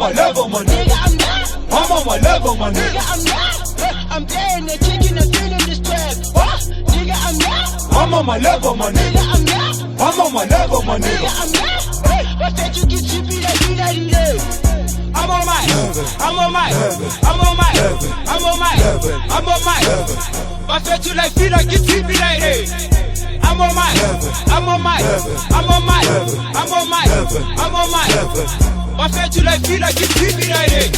my level, my nigga. I'm not. I'm on my level, my Nigga, nigga. I'm not. I'm playing the chicken and feeling this trap. What? Nigga, I'm not. I'm on my level, my Nigga, nigga. I'm not. I'm on my level, my Nigga, nigga. I'm not. What's that you get chippy like you not in love? I'm on my, I'm on my, I'm on my, I'm on my, I'm on my. My fat you like feel like you treat me like hey. I'm on my, I'm on my, I'm on my, I'm on my, I'm on my. My fat you like feel like you treat me like hey.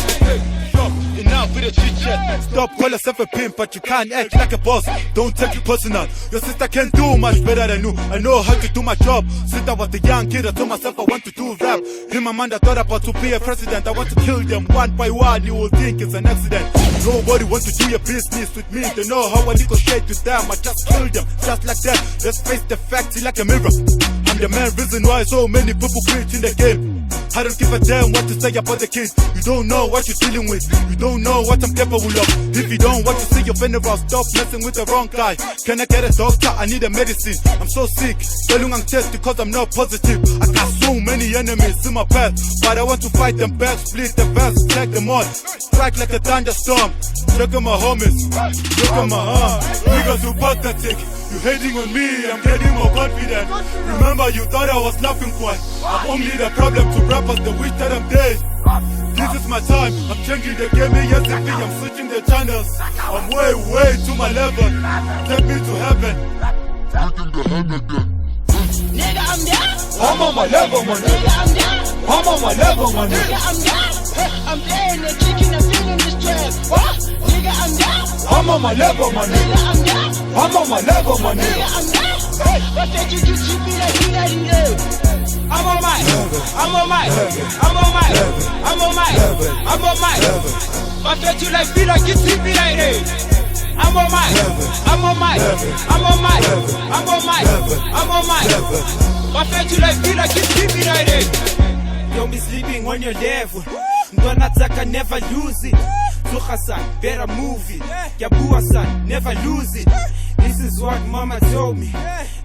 Enough with the chit chat. Stop, call yourself a pimp, but you can't act like a boss. Don't take it personal. Your sister can do much better than you. I know how to do my job. Since I was a young kid, I told myself I want to do rap. In my mind, I thought about to be a president. I want to kill them one by one. You will think it's an accident. Nobody wants to do your business with me. They know how I negotiate with them. I just kill them, just like that. Let's face the facts like a mirror. I'm the main reason why so many people quit in the game. I don't give a damn what to say about the kids. You don't know what you're dealing with. You don't know what I'm capable of. If you don't want to see your funeral, stop messing with the wrong guy. Can I get a doctor? I need a medicine. I'm so sick. Telling I'm test because I'm not positive. I got so many enemies in my path, but I want to fight them back. Split the vest, take them on. Strike like a thunderstorm. Look at my homies. Look at my arm. Niggas who pathetic. You hating on me, I'm getting more confident. Remember you thought I was laughing quite. I'm only the problem to rappers, the wish that I'm dead. This is my time, I'm changing the game, yes, I'm switching the channels. I'm way to my level. Take me to heaven. Nigga, I'm down. I'm on my level, my Nigga, nigga. I'm down. I'm on my level, my Nigga, nigga. I'm down. I'm playing the chicken and feeling this trap. What? Nigga, I'm down. I'm on my level, my Nigga, nigga. I'm down. I'm on my level, my Nigga, nigga. I'm down. What's that you get chippy like you not in love? I'm on my, I'm on my, I'm on my, I'm on my, I'm on my. My fat you like feel like you treat me like hey. I'm on my, I'm on my, I'm on my, I'm on my, I'm on my. My fat you like feel like you treat me like hey. Don't be sleeping on your level. Ndona taka never lose it. Tucha son, better move it. Yabua son, never lose it. This is what mama told me.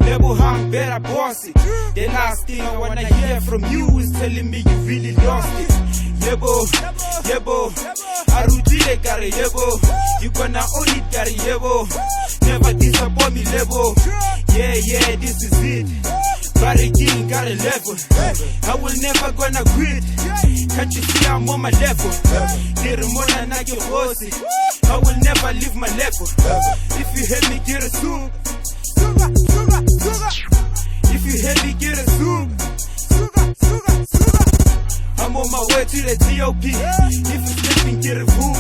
Lebo hang, better boss it. The last thing I wanna hear from you is telling me you really lost it. Yebo, yebo, arutile kare yebo. You gonna own it kare yebo. Never disappoint me lebo. Yeah, this is it. King got a level. I will never gonna quit. Can't you see I'm on my level? I will never leave my level. If you help me get a zoom, if you help me get a zoom, I'm on my way to the TOP. If you sleeping, get a boom.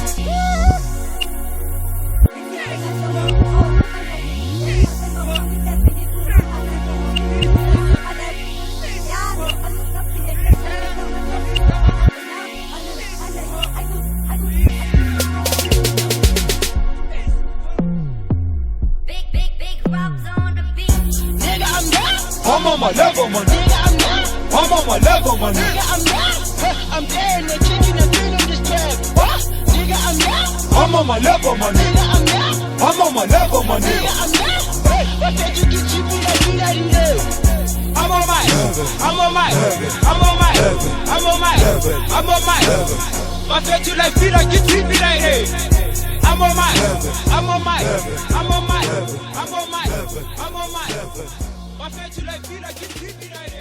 I'm on my level, my nigga. Nigga, I'm down. I'm on my level, my nigga. Nigga, I'm down. I'm playing the chicken and feeling this trap. What? Nigga, I'm down. I'm on my level, my Nigga, nigga. I'm down. I'm on my level, my Nigga, nigga. I'm down. What's that you get chippy like you not in love? I'm on my, I'm on my, I'm on my, I'm on my, I'm on my. My fat you like feel like you treat me like hey. I'm on my, I'm on my, I'm on my, I'm on my, I'm on my. My fat you like feel like you treat me like